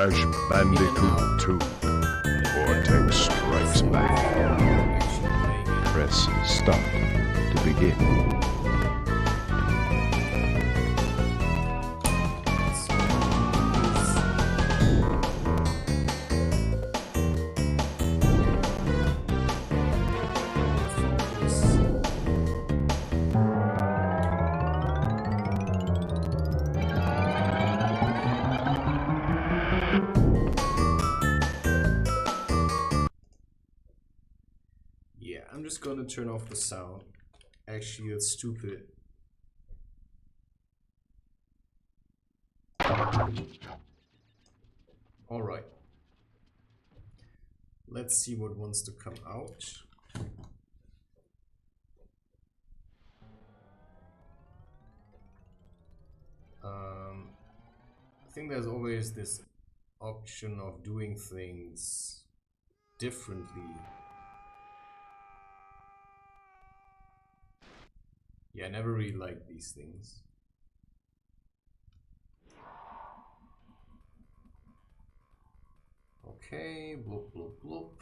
Crash Bandicoot 2. Vortex strikes back. Press start to begin. I'm just gonna turn off the sound. Actually, it's stupid. Alright. Let's see what wants to come out. I think there's always this option of doing things differently. Yeah, I never really liked these things. Okay, bloop, bloop, bloop.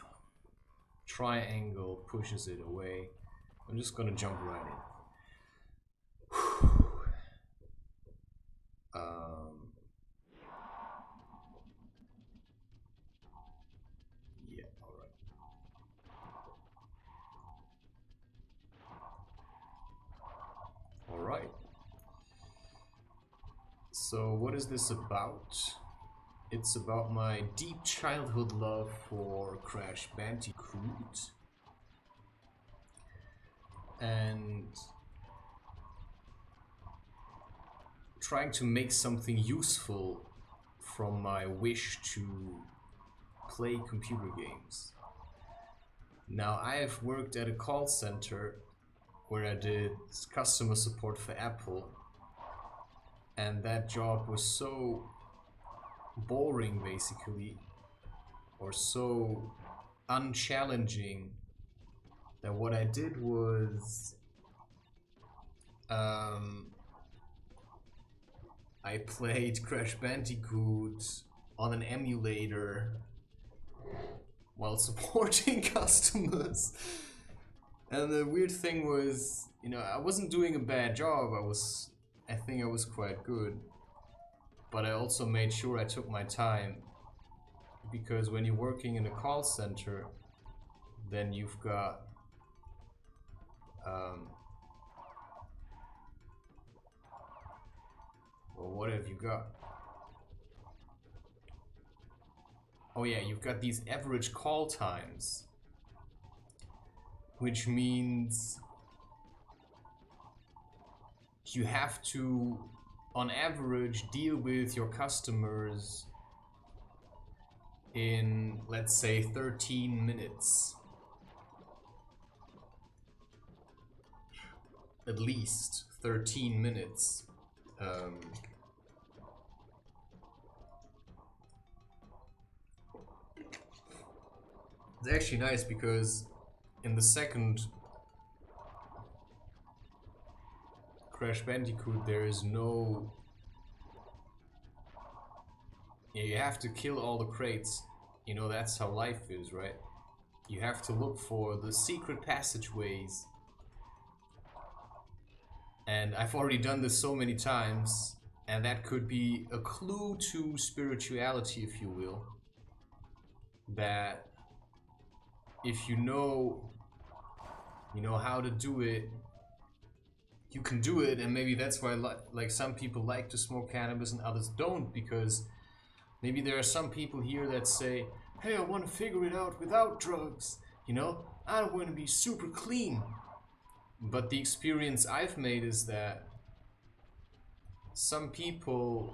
Triangle pushes it away. I'm just gonna jump right in. Yeah, alright. Alright. So what is this about? It's about my deep childhood love for Crash Bandicoot. And trying to make something useful from my wish to play computer games. Now, I have worked at a call center where I did customer support for Apple, and that job was so boring basically, or so unchallenging, that what I did was I played Crash Bandicoot on an emulator while supporting customers. And the weird thing was, you know, I wasn't doing a bad job. I think I was quite good. But I also made sure I took my time, because when you're working in a call center, then you've got well, what have you got? Oh yeah, you've got these average call times, which means you have to, on average, deal with your customers in, let's say, 13 minutes. At least 13 minutes. It's actually nice because in the second Crash Bandicoot there is no... Yeah, you have to kill all the crates. You know, that's how life is, right? You have to look for the secret passageways. And I've already done this so many times, and that could be a clue to spirituality, if you will. That if you know how to do it, you can do it. And maybe that's why like some people like to smoke cannabis and others don't, because maybe there are some people here that say, hey, I want to figure it out without drugs, you know, I want to be super clean. But the experience I've made is that some people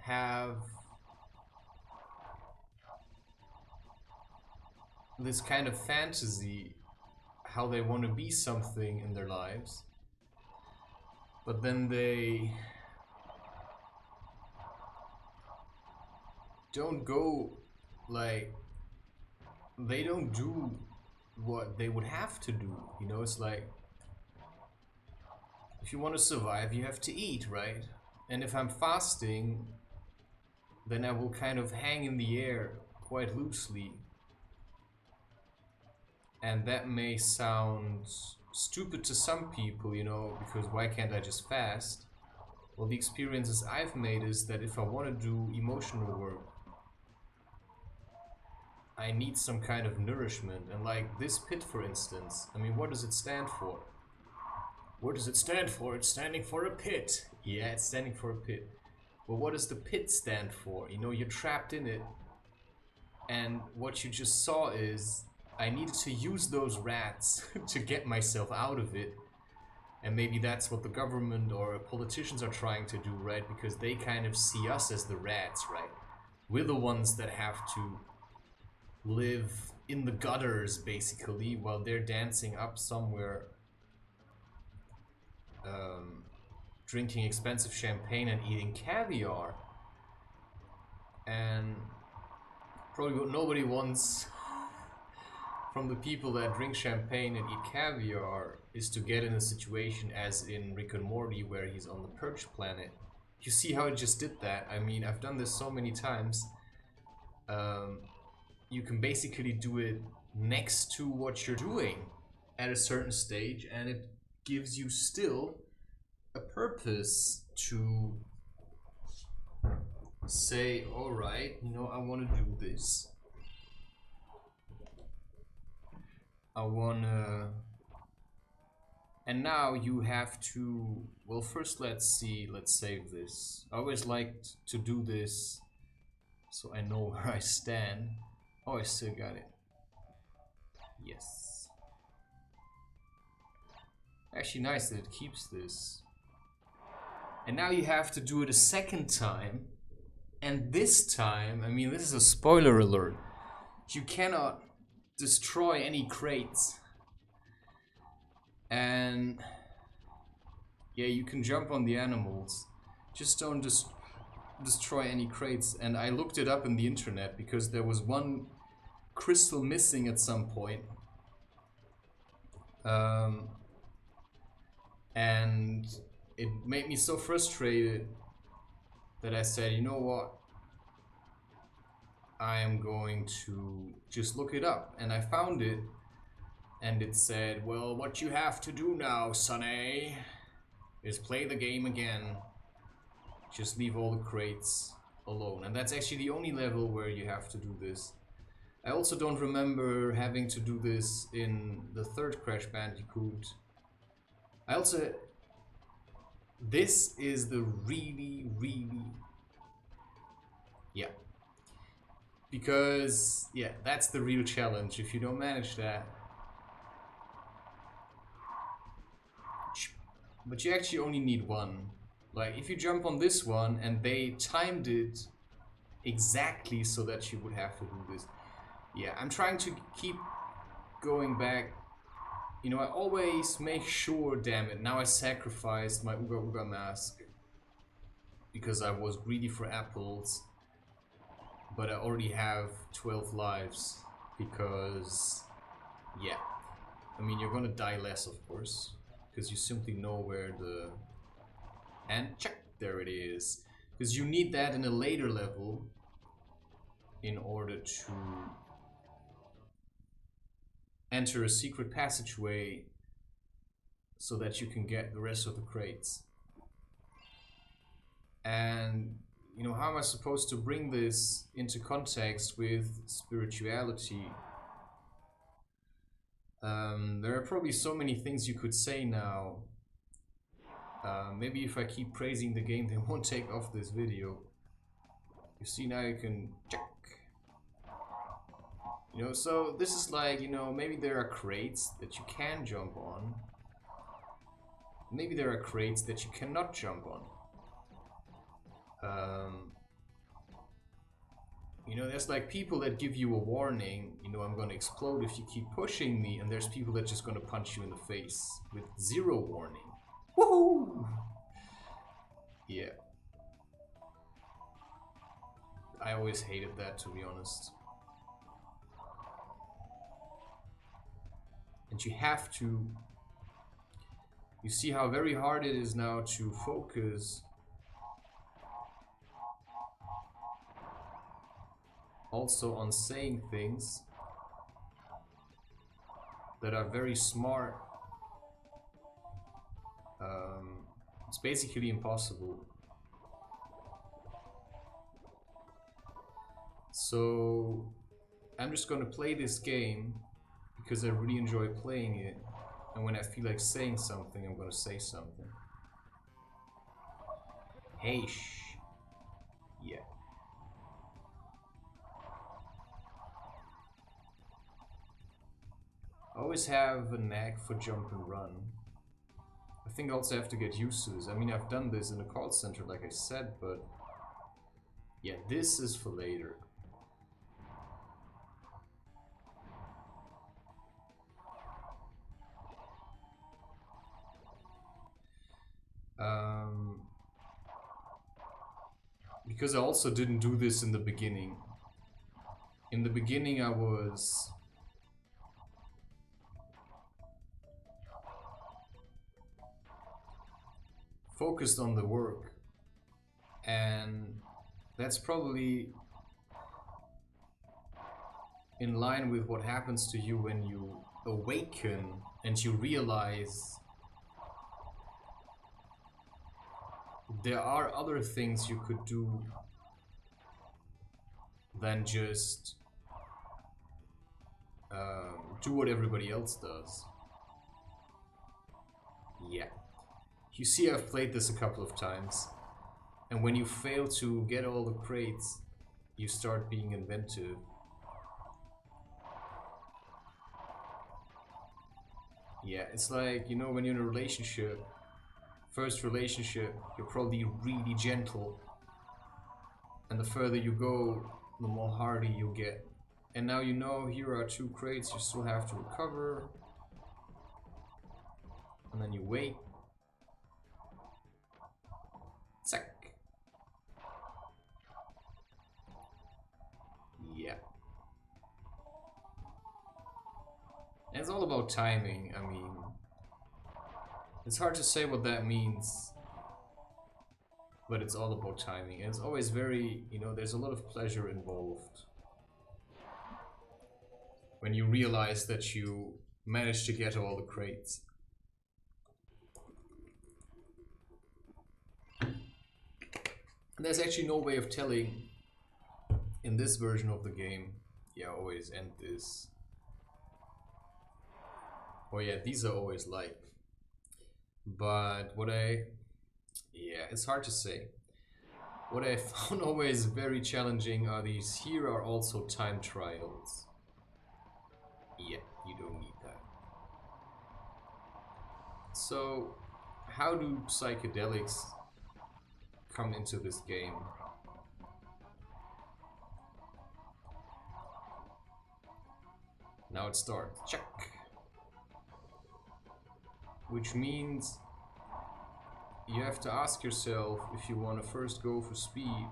have this kind of fantasy how they want to be something in their lives, but then they don't go, like, they don't do what they would have to do, you know. It's like, if you want to survive, you have to eat, right? And if I'm fasting, then I will kind of hang in the air quite loosely. And that may sound stupid to some people, you know, because why can't I just fast? Well, the experiences I've made is that if I want to do emotional work, I need some kind of nourishment. And like this pit, for instance, I mean, what does it stand for? What does it stand for? It's standing for a pit. Yeah, it's standing for a pit. But what does the pit stand for? You know, you're trapped in it. And what you just saw is I needed to use those rats to get myself out of it. And maybe that's what the government or politicians are trying to do, right? Because they kind of see us as the rats, right? We're the ones that have to live in the gutters, basically, while they're dancing up somewhere, drinking expensive champagne and eating caviar. And probably what nobody wants from the people that drink champagne and eat caviar is to get in a situation as in Rick and Morty, where he's on the Perch planet. You see how it just did that? I mean, I've done this so many times. You can basically do it next to what you're doing at a certain stage, and it gives you still a purpose to say, alright, you know, I want to do this. I wanna... And now you have to... Well, first let's see, let's save this. I always liked to do this so I know where I stand. Oh, I still got it. Yes. Actually nice that it keeps this. And now you have to do it a second time. And this time, I mean, this is a spoiler alert. You cannot destroy any crates. And yeah, you can jump on the animals. Just don't destroy any crates. And I looked it up in the internet because there was one crystal missing at some point. And it made me so frustrated that I said, you know what? I am going to just look it up. And I found it. And it said, well, what you have to do now, Sonny, is play the game again. Just leave all the crates alone. And that's actually the only level where you have to do this. I also don't remember having to do this in the third Crash Bandicoot. This is the really... Yeah. Because, yeah, that's the real challenge. If you don't manage that... But you actually only need one. Like, if you jump on this one and they timed it exactly so that you would have to do this. Yeah, I'm trying to keep going back. You know, I always make sure, damn it, now I sacrificed my Uga Uga mask because I was greedy for apples. But I already have 12 lives because, yeah. I mean, you're gonna die less, of course. Because you simply know where the... And check, there it is. Because you need that in a later level in order to enter a secret passageway so that you can get the rest of the crates. And, you know, how am I supposed to bring this into context with spirituality? There are probably so many things you could say now. Maybe if I keep praising the game, they won't take off this video. You see, now you can check. You know, so this is like, you know, maybe there are crates that you can jump on. Maybe there are crates that you cannot jump on. You know, there's like people that give you a warning, you know, I'm gonna explode if you keep pushing me, and there's people that just gonna punch you in the face with zero warning. Woohoo! Yeah. I always hated that, to be honest. And you have to... You see how very hard it is now to focus also on saying things that are very smart. It's basically impossible. So I'm just gonna play this game because I really enjoy playing it, and when I feel like saying something, I'm gonna say something. Hey, shh. Yeah. I always have a knack for jump and run. I think I also have to get used to this. I mean, I've done this in the call center, like I said, but yeah, this is for later. Because I also didn't do this in the beginning. In the beginning, I was focused on the work, and that's probably in line with what happens to you when you awaken and you realize there are other things you could do than just do what everybody else does. Yeah. You see, I've played this a couple of times, and when you fail to get all the crates, you start being inventive. Yeah, it's like, you know, when you're in a relationship, first relationship, you're probably really gentle, and the further you go, the more hardy you get. And now you know, here are 2 crates, you still have to recover, and then you wait. Zack. Yeah. And it's all about timing. I mean, it's hard to say what that means, but it's all about timing. And it's always very, you know, there's a lot of pleasure involved when you realize that you managed to get all the crates. And there's actually no way of telling in this version of the game. Yeah, always end this. Oh yeah, these are always like. But what yeah, it's hard to say. What I found always very challenging are these. Here are also time trials. Yeah, you don't need that. So, how do psychedelics come into this game? Now it starts. Check. Which means you have to ask yourself if you want to first go for speed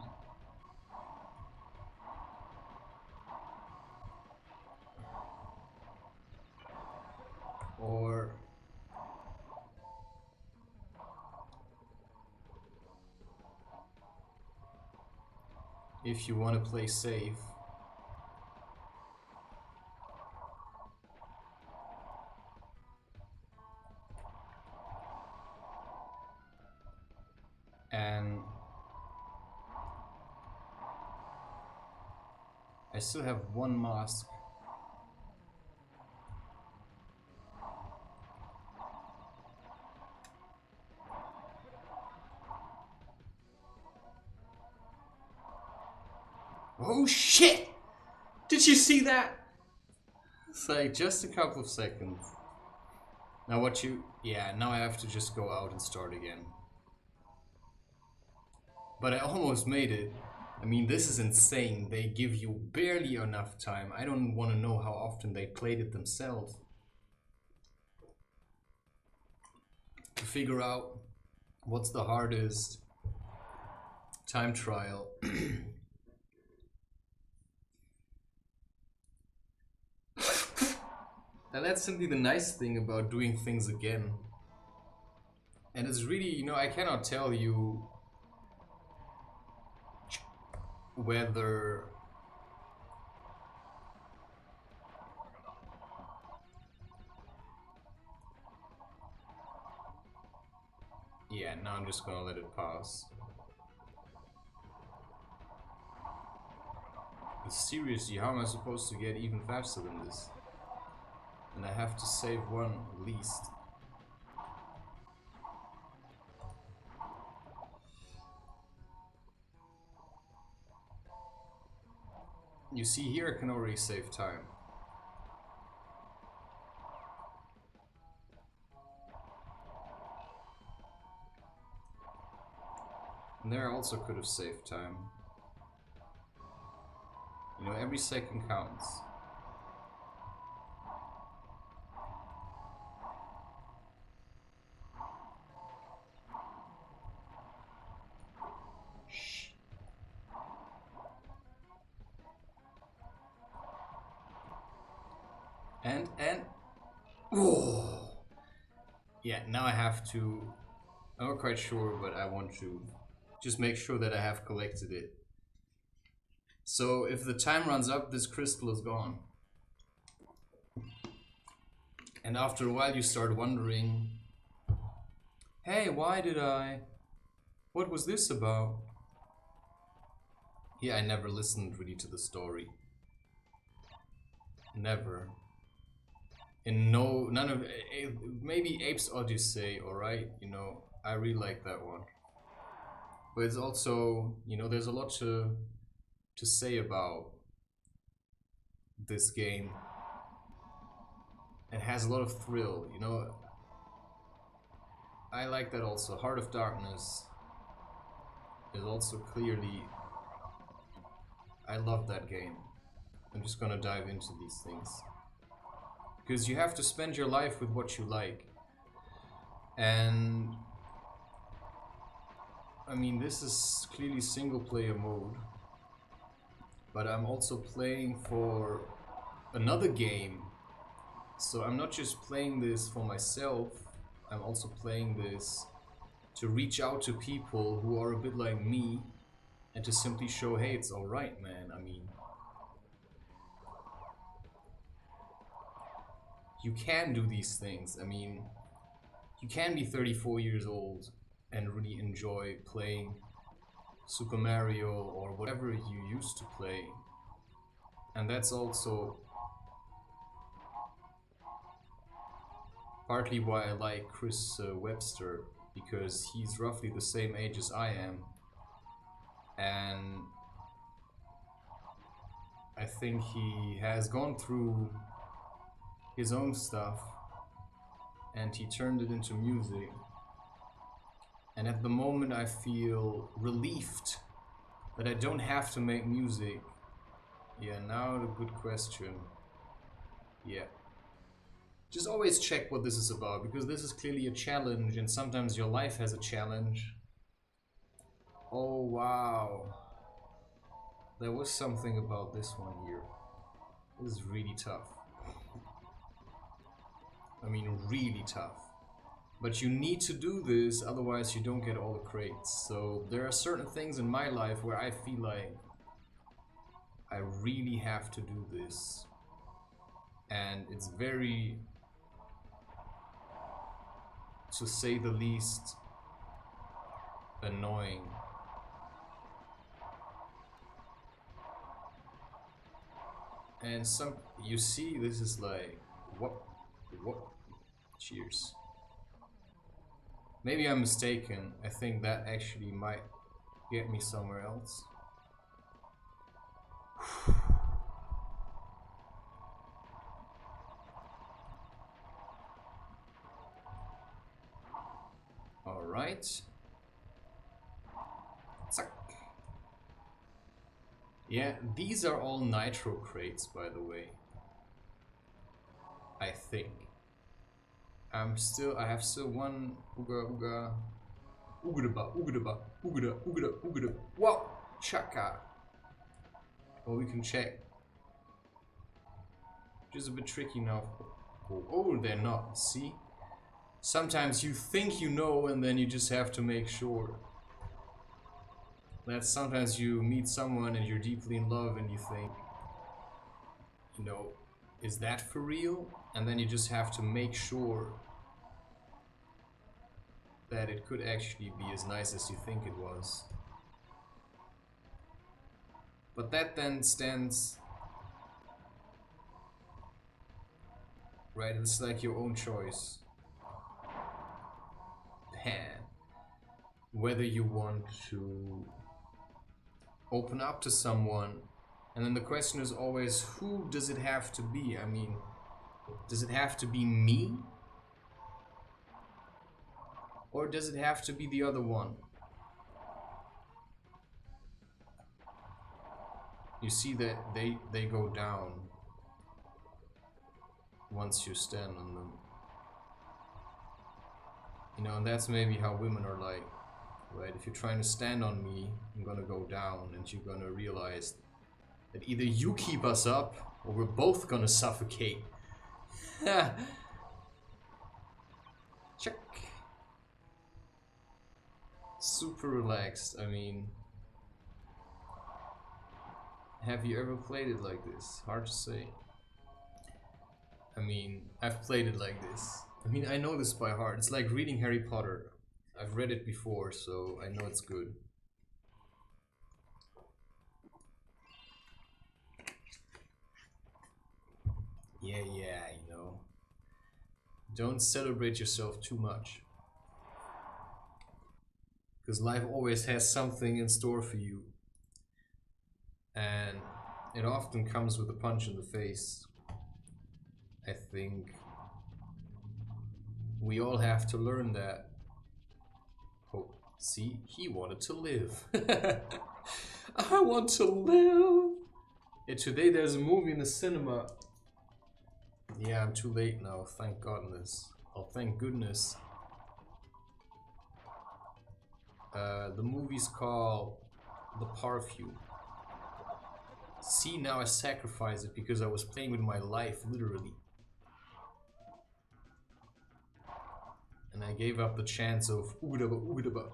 or if you want to play safe. And I still have 1 mask. Oh shit! Did you see that? It's like just a couple of seconds. Now what you... Yeah, now I have to just go out and start again. But I almost made it. I mean, this is insane. They give you barely enough time. I don't want to know how often they played it themselves to figure out what's the hardest time trial. And that's simply the nice thing about doing things again. And it's really, you know, I cannot tell you whether just gonna let it pass. But seriously, how am I supposed to get even faster than this? And I have to save one at least. You see here I can already save time. And there I also could have saved time. You know, every second counts. Shh. And oh. Yeah, now I have to, I'm not quite sure, but I want to just make sure that I have collected it. So if the time runs up, this crystal is gone. And after a while you start wondering, hey, why did I? What was this about? Yeah, I never listened really to the story. Never. In none of, maybe Ape's Odyssey, alright, you know, I really like that one. But it's also, you know, there's a lot to say about this game. It has a lot of thrill, you know. I like that also. Heart of Darkness is also clearly, I love that game. I'm just gonna dive into these things. Because you have to spend your life with what you like. And I mean, this is clearly single player mode. But I'm also playing for another game. So I'm not just playing this for myself, I'm also playing this to reach out to people who are a bit like me and to simply show, hey, it's alright, man. I mean, you can do these things. I mean, you can be 34 years old and really enjoy playing Super Mario or whatever you used to play. And that's also partly why I like Chris Webster, because he's roughly the same age as I am. And I think he has gone through his own stuff and he turned it into music. And at the moment I feel relieved that I don't have to make music. Yeah, now the good question. Yeah. Just always check what this is about, because this is clearly a challenge and sometimes your life has a challenge. Oh wow. There was something about this one here. This is really tough. I mean, really tough. But you need to do this, otherwise you don't get all the crates. So there are certain things in my life where I feel like I really have to do this. And it's very, to say the least, annoying. And some, you see, this is like, what, cheers. Maybe I'm mistaken. I think that actually might get me somewhere else. Alright. Zack. Yeah, these are all nitro crates, by the way. I think. I have still one Ooga Oogada. Whoa! Chaka! Well, we can check. Which is a bit tricky now. Oh, they're not, see? Sometimes you think you know and then you just have to make sure. That sometimes you meet someone and you're deeply in love and you think, you know, is that for real? And then you just have to make sure that it could actually be as nice as you think it was. But that then stands... Right, it's like your own choice. Whether you want to open up to someone, and then the question is always, who does it have to be? I mean, does it have to be me? Or does it have to be the other one? You see that they go down once you stand on them. You know, and that's maybe how women are like, right? If you're trying to stand on me, I'm gonna go down, and you're gonna realize that either you keep us up, or we're both gonna suffocate. Check. Super relaxed, I mean... Have you ever played it like this? Hard to say. I mean, I've played it like this. I mean, I know this by heart. It's like reading Harry Potter. I've read it before, so I know it's good. Yeah, you know. Don't celebrate yourself too much. Because life always has something in store for you. And it often comes with a punch in the face. I think we all have to learn that. Oh, see, he wanted to live. I want to live. Yeah, today there's a movie in the cinema. Yeah, I'm too late now, thank goodness. Oh, thank goodness. The movie's called The Perfume. See, now I sacrifice it because I was playing with my life, literally. And I gave up the chance of Oogdaba.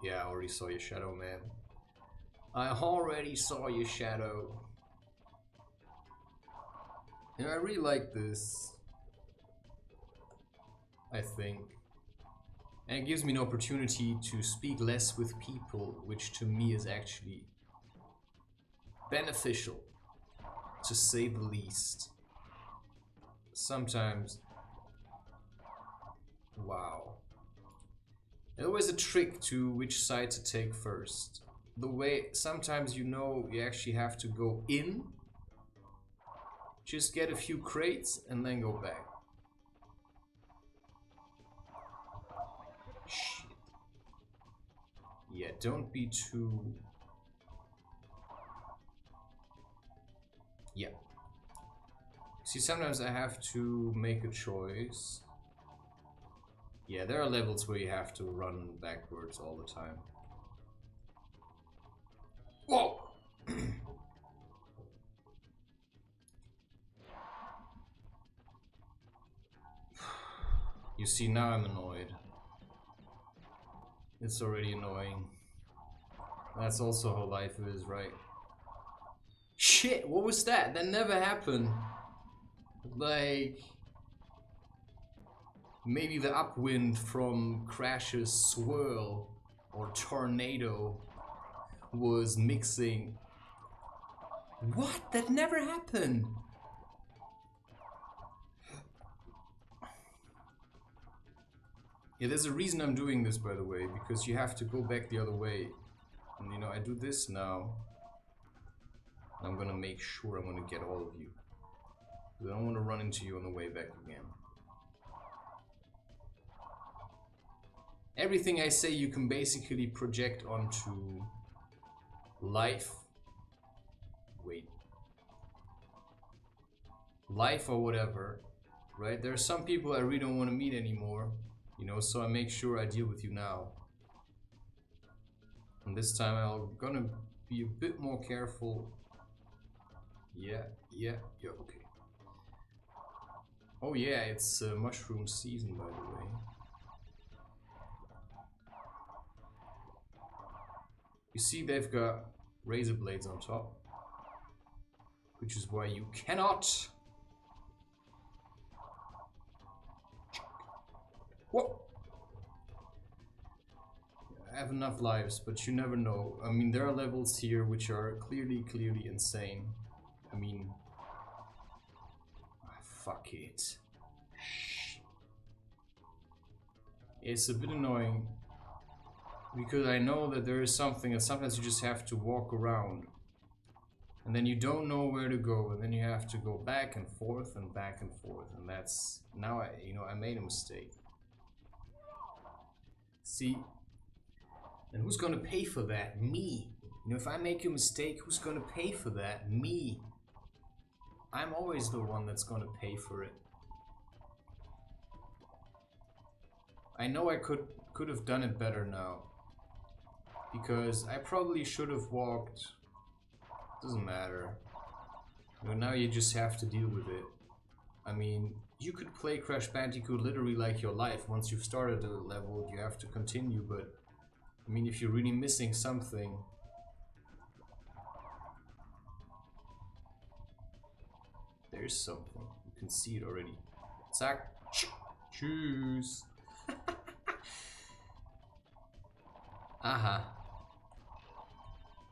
Yeah, I already saw your shadow, man. I already saw your shadow. And I really like this. I think. And it gives me an opportunity to speak less with people, which to me is actually beneficial, to say the least. Sometimes... Wow. There's always a trick to which side to take first. The way sometimes, you know, you actually have to go in, just get a few crates and then go back. Shit. Yeah, don't be too... Yeah. See, sometimes I have to make a choice. Yeah, there are levels where you have to run backwards all the time. Whoa! You see, now I'm annoyed. It's already annoying. That's also how life is, right? Shit, what was that? That never happened. Like... Maybe the upwind from Crash's swirl or tornado was mixing. What? That never happened! Yeah, there's a reason I'm doing this, by the way, because you have to go back the other way. And you know, I do this now. I'm gonna make sure I'm gonna get all of you. I don't want to run into you on the way back again. Everything I say you can basically project onto life. Wait. Life or whatever, right? There are some people I really don't want to meet anymore, you know, so I make sure I deal with you now. And this time I'm gonna be a bit more careful. Yeah, okay. Oh yeah, it's mushroom season, by the way. You see, they've got razor blades on top, which is why you cannot. Whoa! have enough lives, but you never know. I mean, there are levels here which are clearly insane. I mean, fuck it. It's a bit annoying because I know that there is something that sometimes you just have to walk around and then you don't know where to go, and then you have to go back and forth and back and forth, and that's now I made a mistake. See, and who's gonna pay for that? Me. If I make a mistake, who's gonna pay for that? Me. I'm always the one that's gonna pay for it. I know I could have done it better now, because I probably should have walked. Doesn't matter. Now you just have to deal with it. I mean, you could play Crash Bandicoot literally like your life. Once you've started a level, you have to continue, but I mean, if you're really missing something, there's something. You can see it already. Zack. Choose. Aha.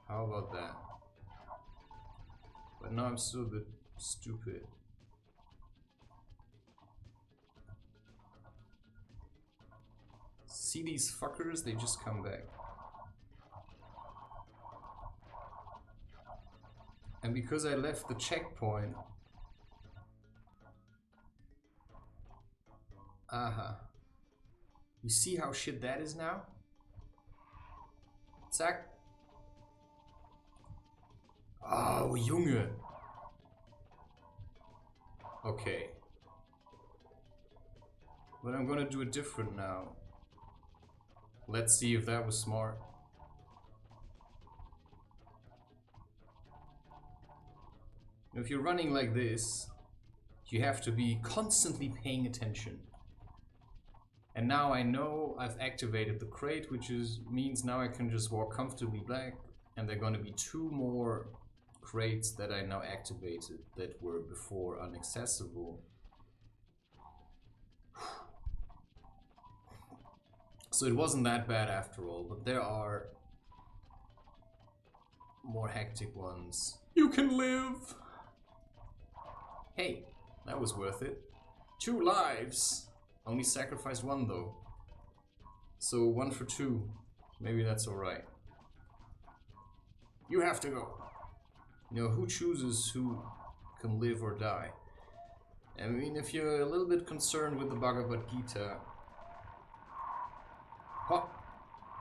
How about that? But now I'm still a bit stupid. See these fuckers? They just come back. And because I left the checkpoint... Aha. You see how shit that is now? Zack. Oh, Junge. Okay. But I'm gonna do it different now. Let's see if that was smart. If you're running like this, you have to be constantly paying attention. And now I know I've activated the crate, which means now I can just walk comfortably back, and there are gonna be 2 more crates that I now activated that were before inaccessible. So it wasn't that bad after all, but there are more hectic ones. You can live! Hey, that was worth it. 2 lives! Only sacrificed 1 though. So 1 for 2. Maybe that's alright. You have to go. Who chooses who can live or die? I mean, if you're a little bit concerned with the Bhagavad Gita, hop,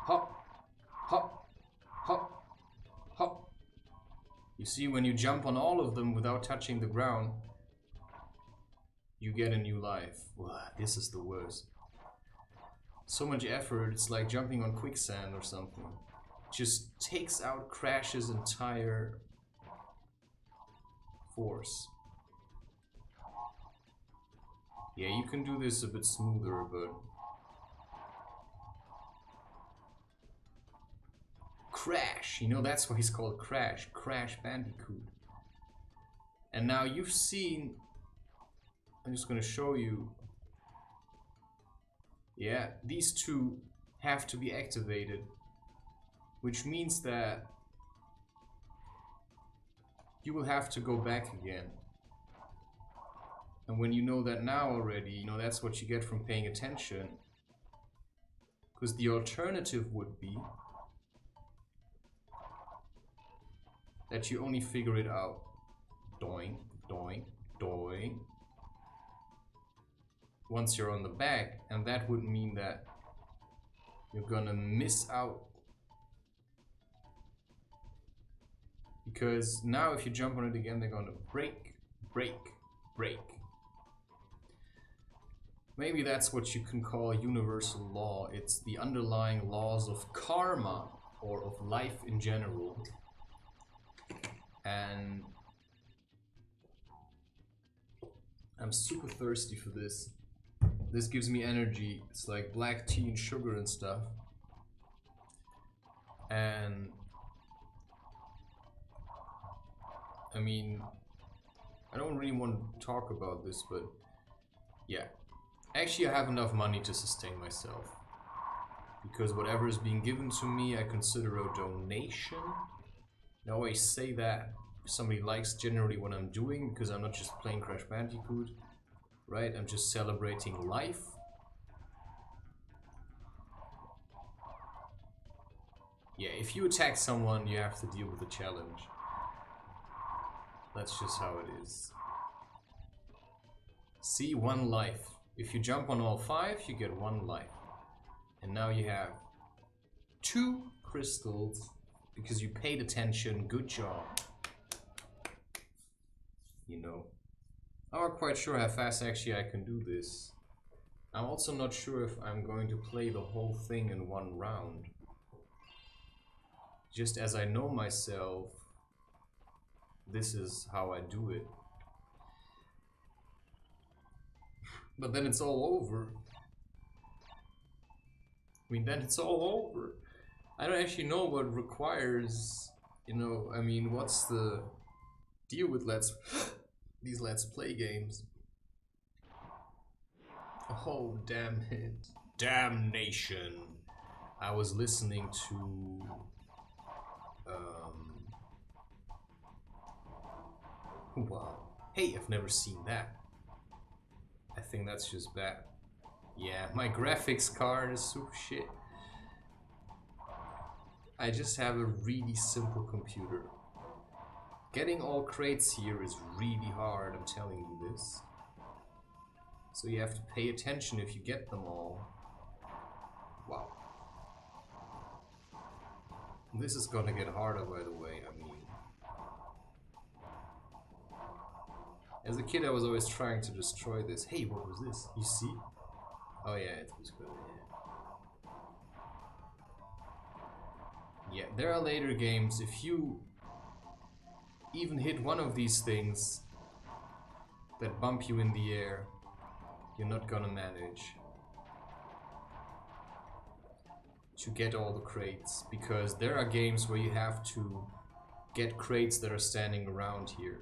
hop, hop, hop, hop. You see, when you jump on all of them without touching the ground, you get a new life. Wow, this is the worst. So much effort, it's like jumping on quicksand or something. Just takes out Crash's entire force. Yeah, you can do this a bit smoother, but... Crash! That's why he's called Crash. Crash Bandicoot. And now you've seen... I'm just gonna show you. Yeah, these 2 have to be activated. Which means that you will have to go back again. And when you know that now already, that's what you get from paying attention. Because the alternative would be that you only figure it out. Doing, doing, doing. Once you're on the back, and that would mean that you're gonna miss out. Because now if you jump on it again, they're gonna break, break, break. Maybe that's what you can call universal law. It's the underlying laws of karma, or of life in general. And I'm super thirsty for this. This gives me energy. It's like black tea and sugar and stuff. And I mean, I don't really want to talk about this, but yeah. Actually, I have enough money to sustain myself. Because whatever is being given to me, I consider a donation. I always say that if somebody likes generally what I'm doing, because I'm not just playing Crash Bandicoot, right? I'm just celebrating life. Yeah, if you attack someone, you have to deal with the challenge. That's just how it is. See, 1 life. If you jump on all 5, you get 1 life. And now you have 2 crystals because you paid attention. Good job. You know. I'm not quite sure how fast actually I can do this. I'm also not sure if I'm going to play the whole thing in 1 round. Just as I know myself, this is how I do it. But then it's all over. I mean, then it's all over. I don't actually know what requires, you know, I mean, what's the deal with these Let's Play games? Oh, damn it. Damnation. I was listening to, wow. Hey, I've never seen that. I think that's just bad. Yeah, my graphics card is super shit. I just have a really simple computer. Getting all crates here is really hard, I'm telling you this. So you have to pay attention if you get them all. Wow. This is gonna get harder, by the way, I mean. As a kid I was always trying to destroy this. Hey, what was this? You see? Oh yeah, it was good, yeah. Yeah, there are later games, if you even hit one of these things that bump you in the air, you're not gonna manage to get all the crates, because there are games where you have to get crates that are standing around here.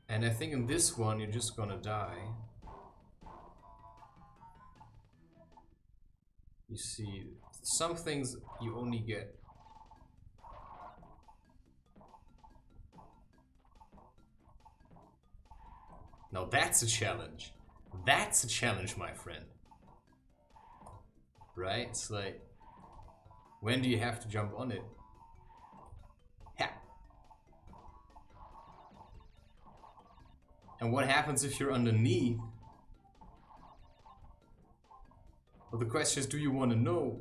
And I think in this one you're just gonna die. You see, some things you only get. Now that's a challenge. That's a challenge, my friend. Right? It's like, when do you have to jump on it? Ha! And what happens if you're underneath? Well, the question is, do you want to know?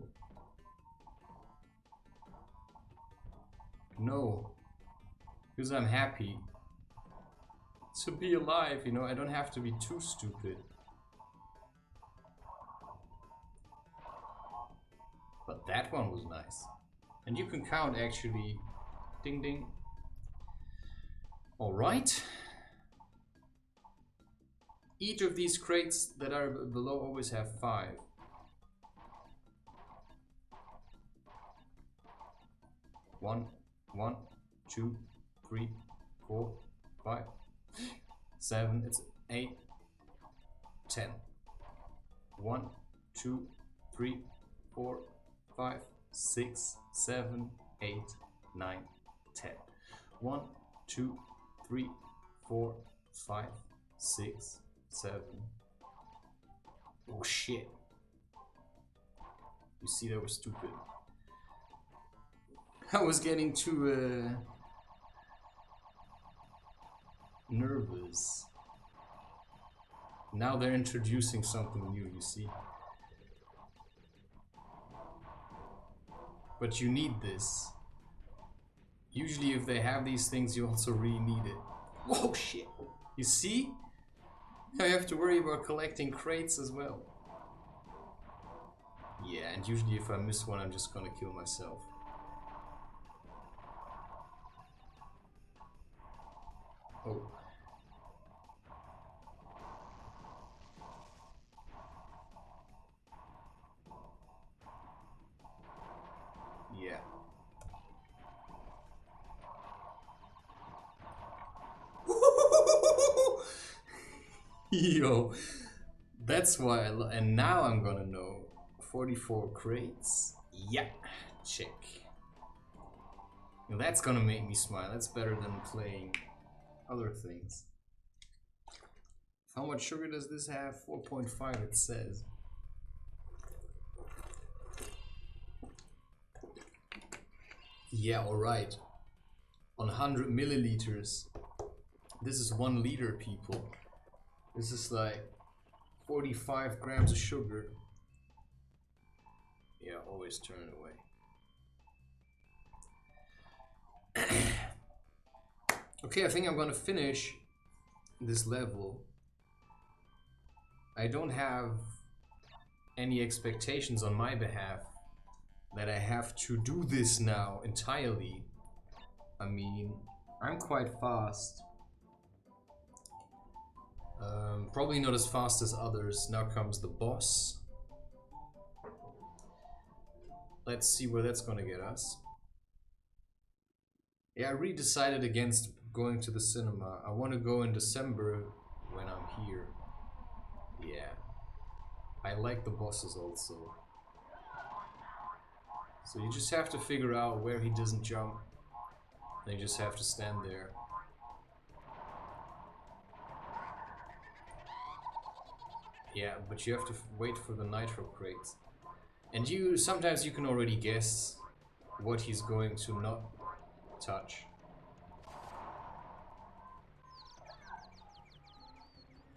No. Because I'm happy to be alive, you know, I don't have to be too stupid. But that one was nice. And you can count actually. Ding ding. Alright. Each of these crates that are below always have 5. 1, 1, 2, 3, 4, 5, 7, it's 8, 10. 1, 2, 3, 4, 5, 6, 7, 8, 9, 10. 1, 2, 3, 4, 5, 6, 7. Oh shit. You see, that was stupid. I was getting too nervous. Now they're introducing something new, you see. But you need this. Usually if they have these things, you also really need it. Whoa, shit. You see? Now you have to worry about collecting crates as well. Yeah, and usually if I miss one, I'm just gonna kill myself. Oh. Yeah. Yo, That's why and now I'm gonna know. 44 crates. Yeah, check. Well, that's gonna make me smile. That's better than playing other things. How much sugar does this have? 4.5 it says. Yeah, alright. On 100 milliliters. This is 1 liter, people. This is like 45 grams of sugar. Yeah, always turn it away. Okay, I think I'm gonna finish this level. I don't have any expectations on my behalf that I have to do this now entirely. I mean, I'm quite fast. Probably not as fast as others. Now comes the boss. Let's see where that's gonna get us. Yeah, I really decided against going to the cinema. I want to go in December when I'm here. Yeah. I like the bosses also. So you just have to figure out where he doesn't jump. And you just have to stand there. Yeah, but you have to wait for the nitro crates. And sometimes you can already guess what he's going to not touch.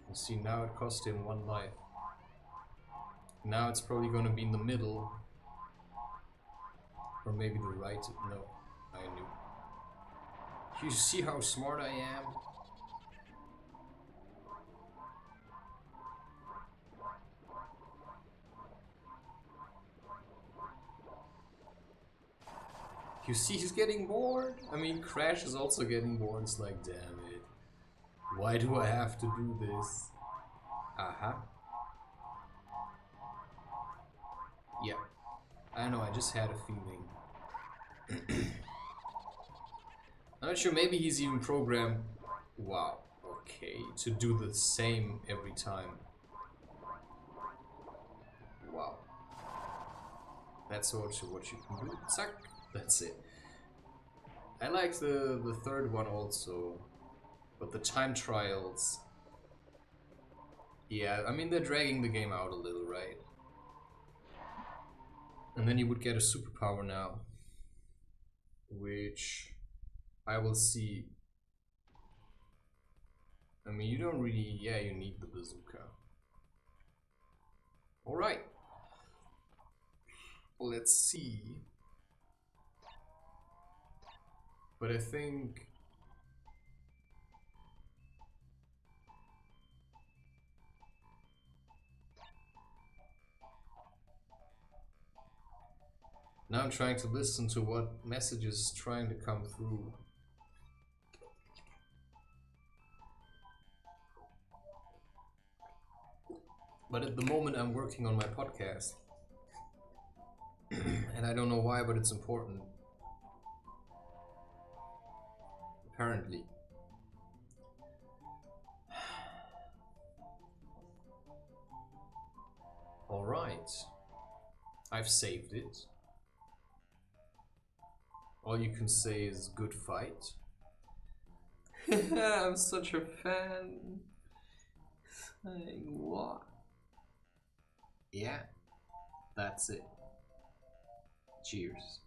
You see, now it cost him 1 life. Now it's probably going to be in the middle. Or maybe the right. No, I knew. You see how smart I am? You see he's getting bored? I mean, Crash is also getting bored. It's like, damn it. Why do I have to do this? Aha. Yeah. I know, I just had a feeling. I'm not sure, maybe he's even programmed... Wow, okay, to do the same every time. Wow. That's also what you can do. Zack. That's it. I like the third one also. But the time trials... Yeah, I mean, they're dragging the game out a little, right? And then you would get a superpower now. Which... I will see. I mean, you don't really... Yeah, you need the bazooka. Alright. Let's see. But I think... Now I'm trying to listen to what message is trying to come through. But at the moment I'm working on my podcast. And I don't know why, but it's important. Apparently. Alright. I've saved it. All you can say is good fight. I'm such a fan. Saying what? Yeah, that's it. Cheers.